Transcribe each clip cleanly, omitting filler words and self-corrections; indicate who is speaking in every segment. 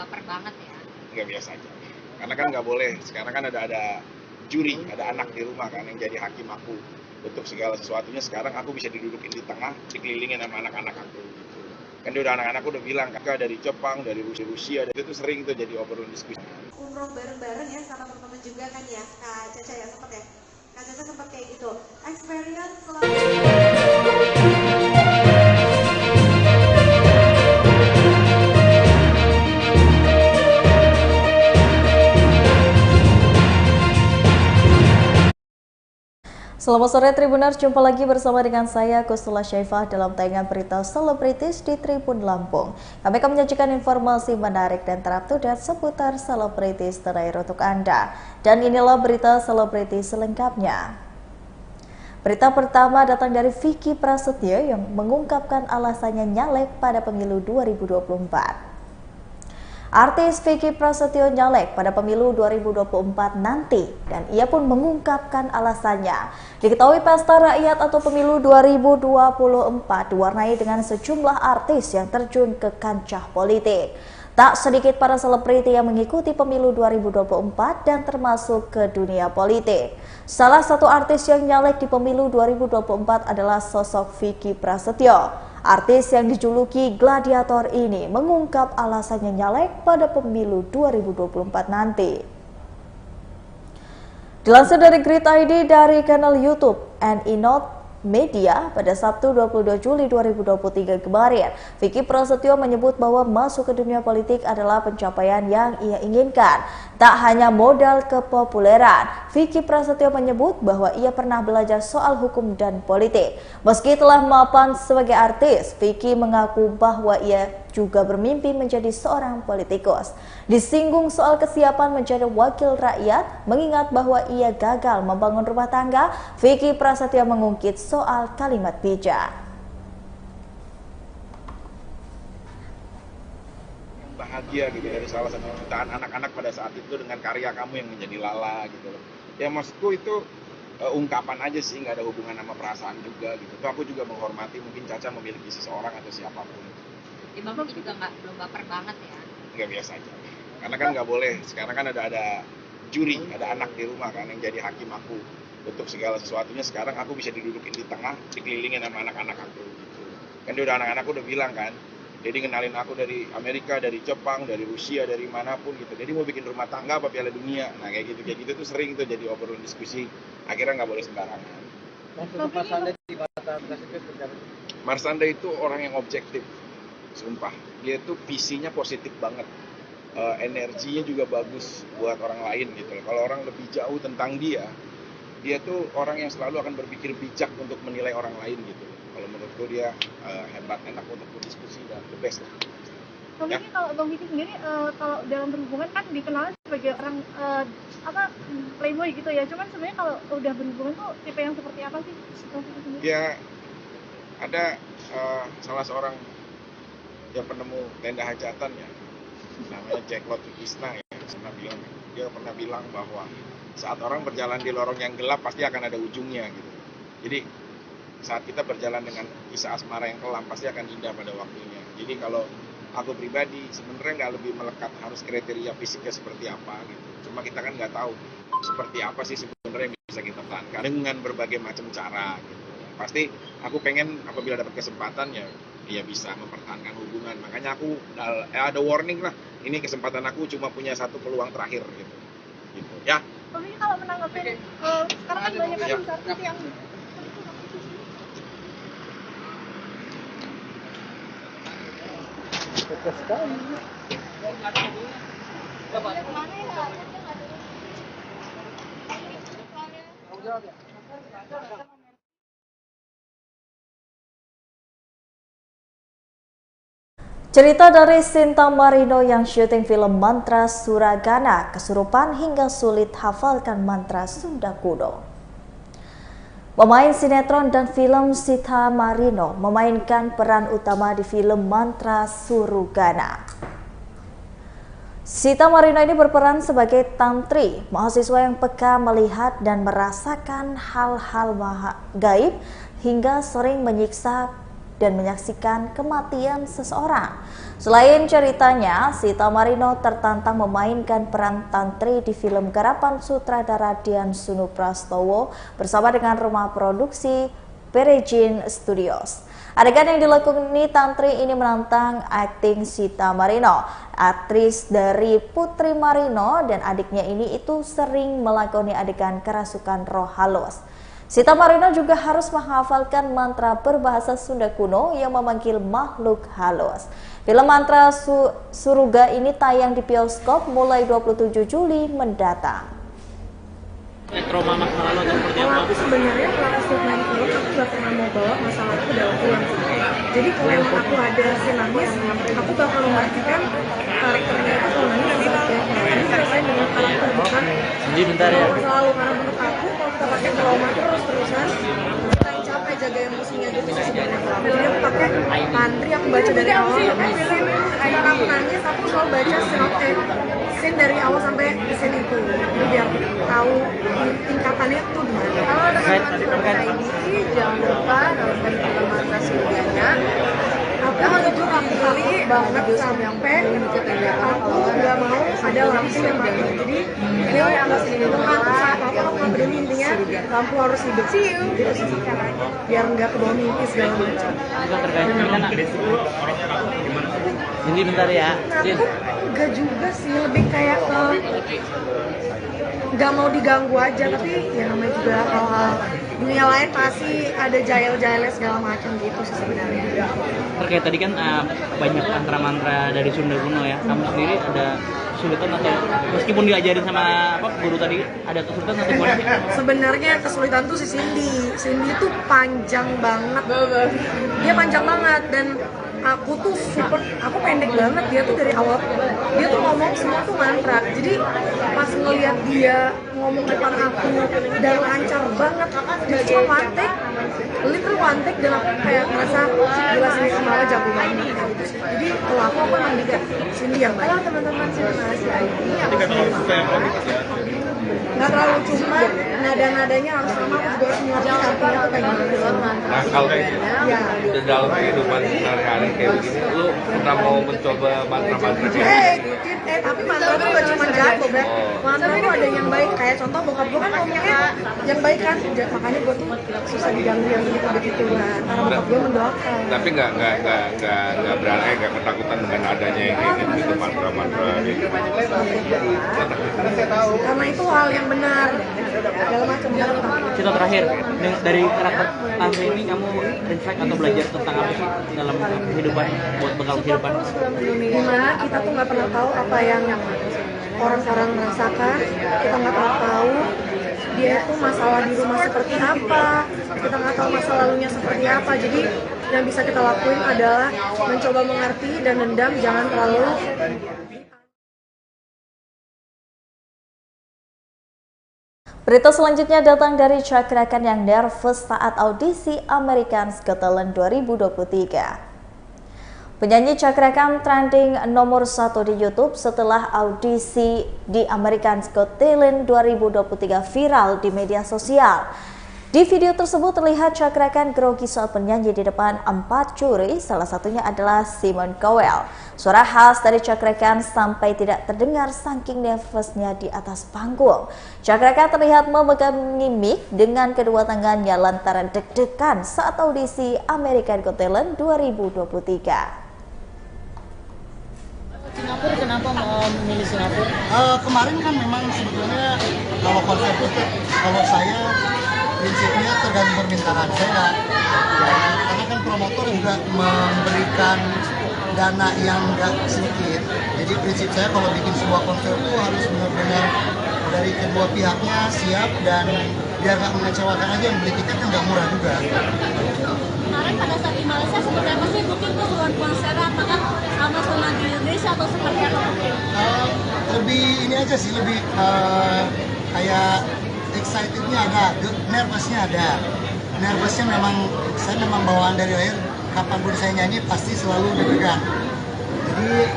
Speaker 1: baper banget ya?
Speaker 2: Nggak, biasa aja. Karena kan nggak boleh. Sekarang kan ada juri, ada anak di rumah kan yang jadi hakim aku untuk segala sesuatunya. Sekarang aku bisa didudukin di tengah, dikelilingin sama anak-anak aku. Gitu. Kan dia udah anak-anakku udah bilang, kakak dari Jepang, dari Rusia, itu tuh sering tuh jadi obrolan diskusi.
Speaker 3: Umroh bareng-bareng ya sama teman-teman juga kan ya, Kak Caca ya sempat ya. Kak Caca sempat kayak gitu. Experience selama
Speaker 4: Selamat sore Tribuners, jumpa lagi bersama dengan saya Kustula Syaifah dalam tayangan berita selebritis di Tribun Lampung. Kami akan menyajikan informasi menarik dan terupdate seputar selebritis terakhir untuk Anda. Dan inilah berita selebritis selengkapnya. Berita pertama datang dari Vicky Prasetyo yang mengungkapkan alasannya nyalek pada pemilu 2024. Artis Vicky Prasetyo nyalek pada pemilu 2024 nanti dan ia pun mengungkapkan alasannya. Diketahui pesta rakyat atau pemilu 2024 diwarnai dengan sejumlah artis yang terjun ke kancah politik. Tak sedikit para selebriti yang mengikuti pemilu 2024 dan termasuk ke dunia politik. Salah satu artis yang nyalek di pemilu 2024 adalah sosok Vicky Prasetyo. Artis yang dijuluki gladiator ini mengungkap alasannya nyalek pada pemilu 2024 nanti. Dilansir dari Grid ID dari kanal YouTube Inot Media pada Sabtu 22 Juli 2023 kemarin, Vicky Prasetyo menyebut bahwa masuk ke dunia politik adalah pencapaian yang ia inginkan. Tak hanya modal kepopuleran, Vicky Prasetyo menyebut bahwa ia pernah belajar soal hukum dan politik. Meski telah mapan sebagai artis, Vicky mengaku bahwa ia juga bermimpi menjadi seorang politikus. Disinggung soal kesiapan menjadi wakil rakyat, mengingat bahwa ia gagal membangun rumah tangga, Vicky Prasetyo mengungkit soal kalimat bijak.
Speaker 2: Bahagia gitu dari salah satu jutaan anak-anak pada saat itu dengan karya kamu yang menjadi lala gitu loh. Ya maksudku itu ungkapan aja sih, nggak ada hubungan sama perasaan juga gitu. Tuh aku juga menghormati mungkin Caca memiliki seseorang atau siapapun.
Speaker 1: Di Bapak juga belum baper banget ya?
Speaker 2: Nggak, biasa aja. Karena kan nggak boleh. Sekarang kan ada juri, ada anak di rumah kan yang jadi hakim aku untuk segala sesuatunya. Sekarang aku bisa didudukin di tengah, dikelilingin sama anak-anak aku gitu. Kan dia udah anak-anakku udah bilang kan, jadi kenalin aku dari Amerika, dari Jepang, dari Rusia, dari manapun gitu. Jadi mau bikin rumah tangga apa Piala Dunia. Nah kayak gitu tuh sering tuh jadi obrolan diskusi. Akhirnya nggak boleh sembarangan. Marsanda itu orang yang objektif. Sumpah, dia tuh visinya positif banget, energinya juga bagus buat orang lain gitu. Kalau orang lebih jauh tentang dia tuh orang yang selalu akan berpikir bijak untuk menilai orang lain gitu. Kalau menurutku dia hebat, enak untuk berdiskusi dan the best lah.
Speaker 5: Bang Vicky, kalau Bang Vicky sendiri kalau dalam berhubungan kan dikenal sebagai orang playboy gitu ya. Cuman sebenarnya kalau udah berhubungan tuh tipe yang seperti apa sih?
Speaker 2: Ya ada salah seorang yang penemu tenda hajatan ya, namanya Jack Lot Isna ya, dia pernah bilang bahwa saat orang berjalan di lorong yang gelap pasti akan ada ujungnya gitu. Jadi saat kita berjalan dengan kisah asmara yang kelam pasti akan indah pada waktunya. Jadi kalau aku pribadi sebenarnya nggak lebih melekat harus kriteria fisiknya seperti apa gitu. Cuma kita kan nggak tahu seperti apa sih sebenarnya yang bisa kita tahankan dengan berbagai macam cara gitu. Pasti aku pengen apabila dapat kesempatan ya bisa mempertahankan hubungan. Makanya aku ada warning lah. Ini kesempatan aku cuma punya satu peluang terakhir gitu. Ya.
Speaker 5: Bang Vicky kalau menanggapin sekarang kan banyak kan artis yang
Speaker 4: Cerita dari Sinta Marino yang syuting film Mantra Suragana, kesurupan hingga sulit hafalkan mantra Sunda kuno. Pemain sinetron dan film Sinta Marino memainkan peran utama di film Mantra Suragana. Sinta Marino ini berperan sebagai tantri, mahasiswa yang peka melihat dan merasakan hal-hal gaib hingga sering menyiksa dan menyaksikan kematian seseorang. Selain ceritanya, Sita Marino tertantang memainkan peran tantri di film garapan sutradara Dian Sunuprastowo bersama dengan rumah produksi Peregin Studios. Adegan yang dilakoni tantri ini menantang akting Sita Marino. Aktris dari Putri Marino dan adiknya ini itu sering melakoni adegan kerasukan roh halus. Sita Marino juga harus menghafalkan mantra berbahasa Sunda kuno yang memanggil makhluk halus. Film Mantra Suruga ini tayang di bioskop mulai 27 Juli mendatang.
Speaker 6: Trauma masa lalu atau seperti
Speaker 7: Kalau
Speaker 6: apa?
Speaker 7: aku sebenarnya kalau aku main film aku gak pernah mau bawa masalah itu ke dalam film. Jadi kalau memang aku ada scene nangis, aku bakal memastikan karakternya itu kalau nangis harus ada. Ini selesai dengan karakter bukan
Speaker 6: Jadi bentar ya.
Speaker 7: masa lalu. Karena menurut aku kalau kita pakai trauma terus-terusan kita yang capek jaga emosinya gitu sih sebenarnya. Jadi aku pakai tantri, aku baca dari awal sampai scene. Karena aku nangis, aku selalu baca scene dari awal sampai scene itu. Jadi biar tahu tingkatannya tuh gimana.
Speaker 8: Kalau teman-teman Surabaya ini jangan lupa nonton film Mantra Surganya.
Speaker 7: Aku jujur aku takut banget sampai aku nggak mau ada lampu yang mati. Jadi ini agak sedikit lampu saat aku nggak peduli, intinya lampu harus hidup. Gitu sih biar nggak kebawa mimpi segala macam.
Speaker 6: Juga terkait dengan Jadi bentar ya. Din.
Speaker 7: Aku nggak juga sih, lebih kayak ke nggak mau diganggu aja, tapi ya namanya juga hal-hal dunia lain pasti ada jail-jailnya segala macam gitu sih sebenarnya.
Speaker 6: Terkait tadi kan banyak mantra-mantra dari Sunda kuno ya. Kamu sendiri ada kesulitan atau meskipun diajarin sama guru tadi ada kesulitan atau gimana sih?
Speaker 7: Sebenarnya kesulitan tuh si Cindy tuh panjang banget. Dia panjang banget dan aku tuh aku pendek banget. Dia tuh dari awal dia tuh ngomong semua tuh mantra. Jadi pas ngeliat dia ngomong depan aku dan lancar banget, dia cuma one take, literal one take, dan aku kayak ngerasa gila sini malah jago banget gitu sih. Jadi kalau aku emang dikit Cindy yang baik.
Speaker 8: Kalau teman-teman simulasi IT yang
Speaker 7: Nggak terlalu, cuma nada-nadanya harus sama, aku juga harus mengerti artinya tuh kayak gimana.
Speaker 9: Nah kalau kayak gitu,
Speaker 7: Ya.
Speaker 9: di dalam kehidupan sehari-hari kayak begini, lu pernah mau mencoba mantra-mantra kayak
Speaker 7: Tapi mantra tuh gak cuma jago, Beb. Mantra tuh ada yang baik, kayak contoh bokap gue kan ngomongnya yang baik kan, makanya gue tuh susah diganggu yang begitu-begitu. Nah, karena bokap gue mendoakan.
Speaker 9: tapi nggak berani, nggak ketakutan dengan adanya yang kayak gitu mantra-mantra gitu.
Speaker 7: Karena itu hal yang benar, segala macam jangan takut.
Speaker 6: Cerita terakhir dari karakter tantri ini kamu reflect atau belajar tentang apa sih dalam kehidupan buat bekal kehidupan?
Speaker 7: Dimana kita tuh nggak pernah tahu apa yang orang-orang merasakan, kita nggak pernah tahu dia itu masalah di rumah seperti apa, kita nggak tahu masa lalunya seperti apa. Jadi yang bisa kita lakuin adalah mencoba mengerti dan dendam jangan terlalu.
Speaker 4: Berita selanjutnya datang dari Chakra Khan yang nervous saat audisi American's Got Talent 2023. Penyanyi Chakra Khan trending nomor 1 di YouTube setelah audisi di American's Got Talent 2023 viral di media sosial. Di video tersebut terlihat Chakra Khan grogi saat bernyanyi di depan 4 juri, salah satunya adalah Simon Cowell. Suara khas dari Chakra Khan sampai tidak terdengar saking nervousnya di atas panggung. Chakra Khan terlihat memegangi mic dengan kedua tangannya lantaran deg-degan saat audisi American Got Talent 2023.
Speaker 6: Singapura, kenapa mau memilih Singapura?
Speaker 10: Kemarin kan memang sebetulnya kalau konsep itu, kalau saya prinsipnya tergantung permintaan saya. Karena kan promotor juga memberikan dana yang nggak sedikit. Jadi prinsip saya kalau bikin sebuah konsep itu harus benar-benar dari kedua pihaknya siap dan biar nggak mengecewakan aja. Yang beli tiket kan nggak murah juga.
Speaker 5: Kemarin pada saat di Malaysia seperti apa sih mungkin keseruan konser, apakah sama di Indonesia atau seperti apa?
Speaker 10: Lebih ini aja sih, lebih kayak excitednya ada, nervousnya ada. Nervousnya memang, saya memang bawaan dari lahir, kapanpun saya nyanyi pasti selalu deg-degan. Jadi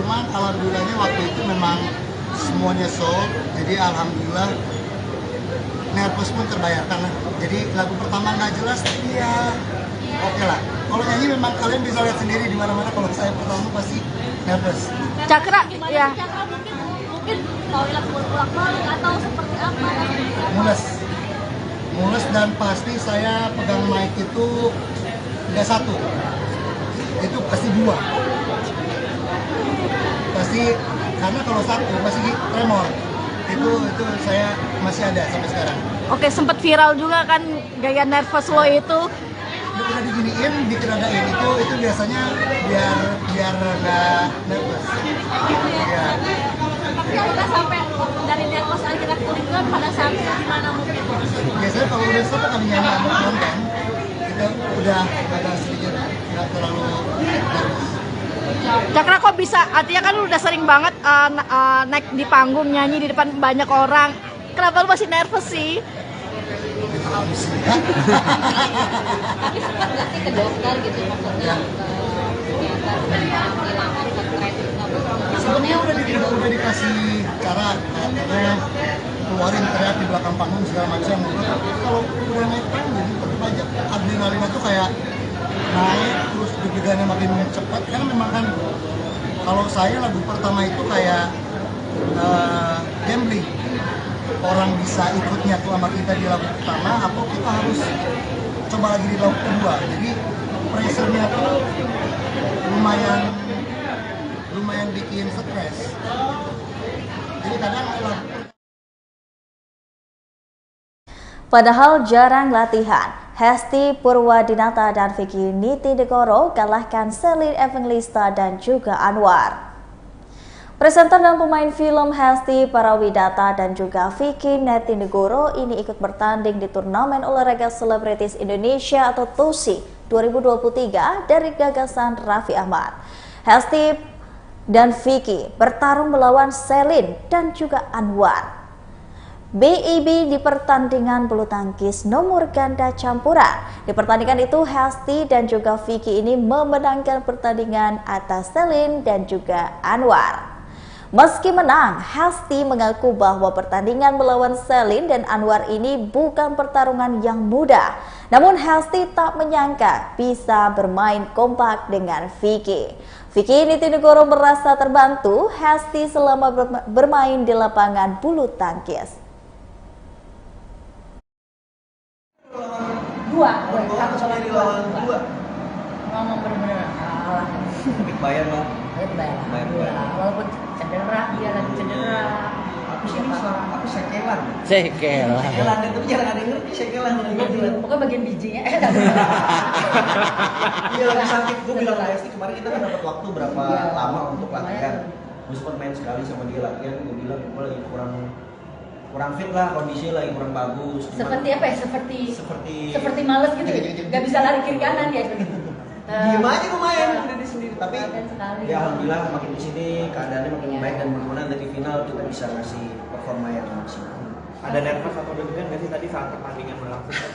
Speaker 10: cuma alhamdulillahnya waktu itu memang semuanya sold, jadi alhamdulillah nervous pun terbayarkan lah. Jadi lagu pertama nggak jelas tapi ya oke lah. kalau nyanyi memang kalian bisa lihat sendiri di mana-mana kalau saya pertama pasti nervous.
Speaker 5: Cakra, ya.
Speaker 11: Mungkin toilet berulang balik atau seperti apa?
Speaker 10: Mules dan pasti saya pegang mic itu nggak satu, itu pasti dua. Pasti karena kalau satu pasti tremor. Itu saya masih ada sampai sekarang.
Speaker 5: Oke, sempat viral juga kan gaya nervous lo itu.
Speaker 10: Udah diginiin, dikeradain itu biasanya biar nggak nervous. Ya.
Speaker 11: Tapi kita sampai dari nervous akhirnya kuliah pada sampai gimana mungkin?
Speaker 10: Biasanya kalau udah satu kali nyanyi sama nonton, kita udah agak sedikit nggak terlalu nervous.
Speaker 5: Cakra kok bisa? Artinya kan lu udah sering banget naik di panggung nyanyi di depan banyak orang. Kenapa lu masih nervous sih?
Speaker 1: Tapi sempat nggak sih ke dokter gitu maksudnya ternyata menghilangkan stres
Speaker 10: Sebenarnya udah dikasih cara katanya keluarin teriak di belakang panggung segala macam. Kalau udah naik panggung tetap aja adrenalin itu kayak naik terus deg-degannya makin cepat karena memang kan kalau saya lagu pertama itu kayak gambling. Orang bisa ikutnya tuh sama kita di lagu pertama atau kita harus coba lagi di lagu kedua. Jadi pressure-nya tuh lumayan bikin stres. Jadi kadang
Speaker 4: Padahal jarang latihan, Hesti Purwadinata dan Vicky Nitindegoro kalahkan Selin Evangelista dan juga Anwar. Presenter dan pemain film Hesti Parawidata dan juga Vicky Nitindegoro ini ikut bertanding di Turnamen Olahraga Selebritis Indonesia atau TOSI 2023 dari gagasan Raffi Ahmad. Hesti dan Vicky bertarung melawan Selin dan juga Anwar. BIB di pertandingan bulu tangkis nomor ganda campuran. Di pertandingan itu Hesti dan juga Vicky ini memenangkan pertandingan atas Selin dan juga Anwar. Meski menang, Hesti mengaku bahwa pertandingan melawan Selin dan Anwar ini bukan pertarungan yang mudah. Namun Hesti tak menyangka bisa bermain kompak dengan Vicky. Vicky Nitindegoro merasa terbantu Hesti selama bermain di lapangan bulu tangkis.
Speaker 6: Aku sama dua. Ngomong bener-bener kalah. Bayar loh. Bayar.
Speaker 1: walaupun cedera dia lagi cedera.
Speaker 6: Aku sekelan.
Speaker 12: Sekelan
Speaker 6: itu jarang ada yang ngerti sekelan.
Speaker 1: Pokoknya bagian bijinya.
Speaker 12: Iya lagi sakit. Gue bilang ke Hesti kemarin kita kan dapat waktu berapa lama untuk latihan. Gue sempat main sekali sama dia latihan. Gue bilang gue lagi kurang fit lah, kondisinya lagi kurang bagus.
Speaker 1: Seperti apa ya? Seperti males gitu. Gak bisa lari kiri kanan ya.
Speaker 12: Diem aja gue main sendiri sendiri. Tapi ya alhamdulillah makin di sini keadaannya makin baik dan mudah-mudahan dari final kita bisa ngasih performa yang maksimal.
Speaker 6: Ada nervous atau deg-degan nggak sih tadi saat pertandingan berlangsung?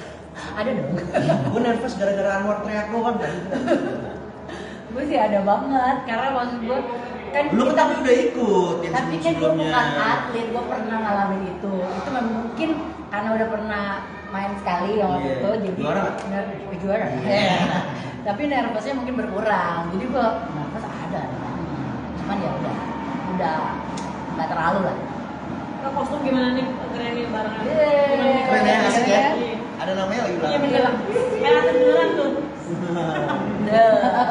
Speaker 1: Ada dong.
Speaker 12: Gue nervous gara-gara Anwar teriak lo kan tadi.
Speaker 1: Gue sih ada banget karena maksud gue kan
Speaker 12: lu kan tapi udah ikut yang
Speaker 1: tapi kan gue bukan atlet, gue pernah ngalamin itu memang mungkin karena udah pernah main sekali waktu itu jadi juara tapi nervousnya mungkin berkurang jadi gue nervous ada cuman ya udah nggak terlalu lah.
Speaker 11: Kostum gimana nih kerenin bareng
Speaker 12: keren ya asik ya ada namanya lagi
Speaker 11: iya beneran merah beneran tuh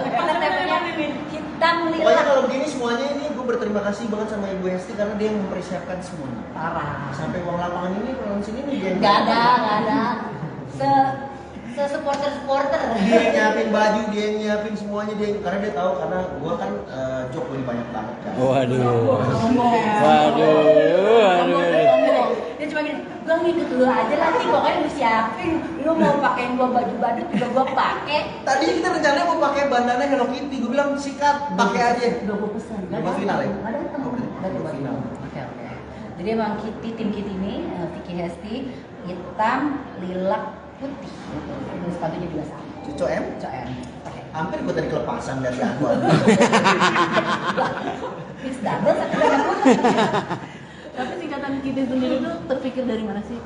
Speaker 1: karena temanya hitam lila.
Speaker 12: Pokoknya kalau begini semuanya ini gue berterima kasih banget sama Ibu Hesti karena dia yang mempersiapkan semuanya.
Speaker 1: Parah.
Speaker 12: Sampai uang lapangan ini kalau sini nih dia.
Speaker 1: Gak ada. Supporter.
Speaker 12: Dia yang nyiapin baju, dia yang nyiapin semuanya karena dia tahu karena gue kan job lebih banyak banget kan.
Speaker 1: Waduh. Dia cuma gini, gue ngikut lu aja nanti pokoknya lu siapin. Lu mau pakein gua baju badut juga gua pakai.
Speaker 12: Tadi kita rencananya mau pakai bandana Hello Kitty, gue bilang sikat, pakai aja.
Speaker 1: Udah gua pesan.
Speaker 12: Udah final ya?
Speaker 1: Ada final. Oke. Jadi emang tim Kitty ini Vicky Hesti hitam, lilac, putih. Terus sepatunya juga sama.
Speaker 12: Cuco M? Hampir gue tadi kelepasan dari aku.
Speaker 1: It's double tapi banyak putih.
Speaker 11: Tapi singkatan Kitty sendiri tuh terpikir dari mana sih?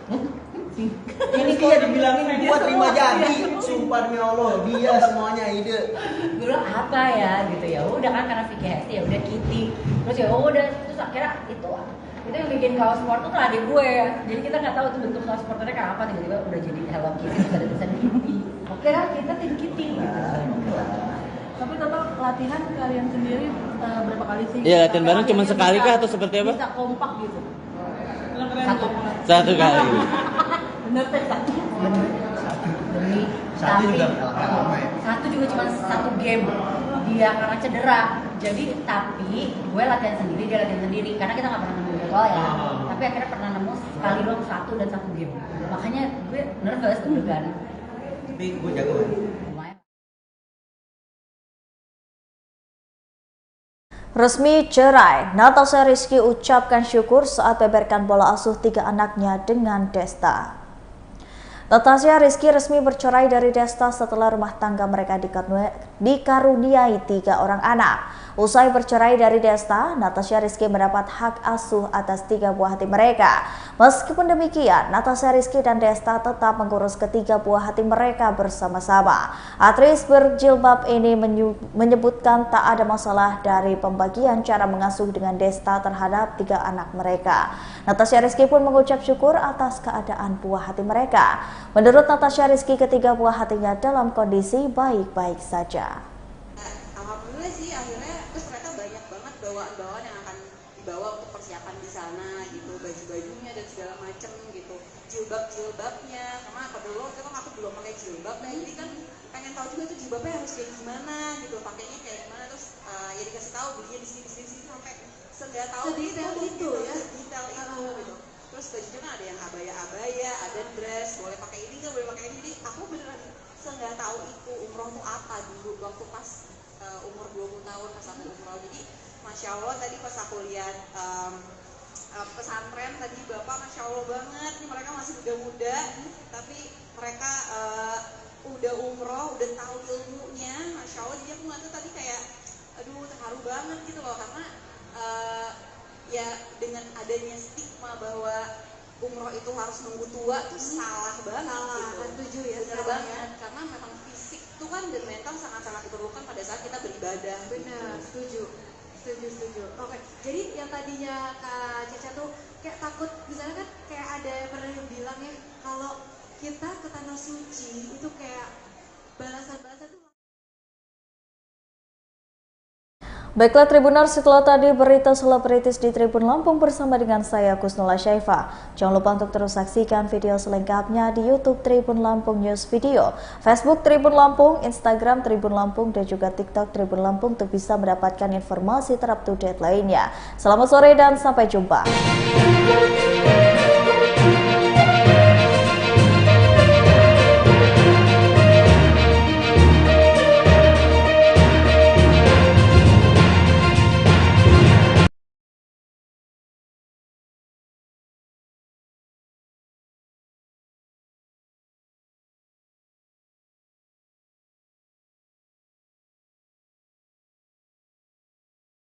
Speaker 12: Ini dia dibilangin gua terima jadi, sumpah demi Allah, dia semuanya ide.
Speaker 1: Gue bilang apa ya gitu ya, udah kan karena Vicky Hesti ya udah Kitty, terus ya udah terus akhirnya itu yang bikin kaos sport tuh adik gue, jadi kita nggak tahu tuh bentuk kaos sportnya kayak apa, tiba-tiba udah jadi Hello Kitty terus ada tulisan Kitty. Oke lah kita tim Kitty gitu.
Speaker 11: Tapi total latihan kalian sendiri berapa kali sih?
Speaker 6: Iya, latihan bareng cuma sekali kah atau seperti apa?
Speaker 11: Bisa kompak gitu.
Speaker 6: Satu kali.
Speaker 1: Bener teh satu. Demi
Speaker 12: Satu juga kalah lama ya.
Speaker 1: Satu juga cuma satu game. Dia karena cedera. Jadi tapi gue latihan sendiri, dia latihan sendiri karena kita nggak pernah nemu jadwal ya. Tapi akhirnya pernah nemu sekali doang satu dan satu game. Makanya gue nervous tuh kan.
Speaker 12: Tapi gue jago kan.
Speaker 4: Resmi cerai, Natasha Rizky ucapkan syukur saat beberkan bola asuh 3 anaknya dengan Desta. Natasha Rizky resmi bercerai dari Desta setelah rumah tangga mereka dikaruniai 3 orang anak. Usai bercerai dari Desta, Natasha Rizky mendapat hak asuh atas 3 buah hati mereka. Meskipun demikian, Natasha Rizky dan Desta tetap mengurus ketiga buah hati mereka bersama-sama. Aktris berjilbab ini menyebutkan tak ada masalah dari pembagian cara mengasuh dengan Desta terhadap 3 anak mereka. Natasha Rizky pun mengucap syukur atas keadaan buah hati mereka. Menurut Natasha Rizky, ketiga buah hatinya dalam kondisi baik-baik saja.
Speaker 3: Alhamdulillah sih akhirnya terus mereka banyak banget bawaan-bawaan yang akan dibawa untuk persiapan di sana gitu, baju-bajunya dan segala macem gitu, jilbab-jilbabnya, karena pada dulu kan aku belum pakai jilbab, nah jadi kan pengen tahu juga tuh jilbabnya harus kayak gimana gitu, pakainya kayak gimana, terus ya dikasih tahu belinya di sini sampai nggak tahu detail itu ya, detail itu gitu. Terus bajunya kan ada yang abaya-abaya, ada dress, boleh pakai ini nggak boleh pakai ini, jadi aku beneran nggak tahu itu umroh tuh apa dulu waktu pas umur 20 tahun pas aku umroh. Jadi Masya Allah tadi pas aku lihat pesantren tadi Bapak Masya Allah banget, nih mereka masih muda-muda tapi mereka udah umroh, udah tahu ilmunya Masya Allah. Jadi aku ngeliatnya tadi kayak aduh terharu banget gitu loh, karena ya dengan adanya stigma bahwa umroh itu harus nunggu tua tuh salah banget gitu. Setuju ya, bener banget, karena memang fisik tuh kan dan mental sangat-sangat diperlukan pada saat kita beribadah. Benar, setuju. Oke, jadi yang tadinya Kak Caca tuh kayak takut, misalnya kan kayak ada yang pernah bilang ya, kalau kita ke tanah suci itu kayak balasan-balasan tuh.
Speaker 4: Baiklah Tribuners, setelah tadi berita selebritis di Tribun Lampung bersama dengan saya Kusnula Syaifa. Jangan lupa untuk terus saksikan video selengkapnya di YouTube Tribun Lampung News Video, Facebook Tribun Lampung, Instagram Tribun Lampung, dan juga TikTok Tribun Lampung untuk bisa mendapatkan informasi terupdate lainnya. Selamat sore dan sampai jumpa.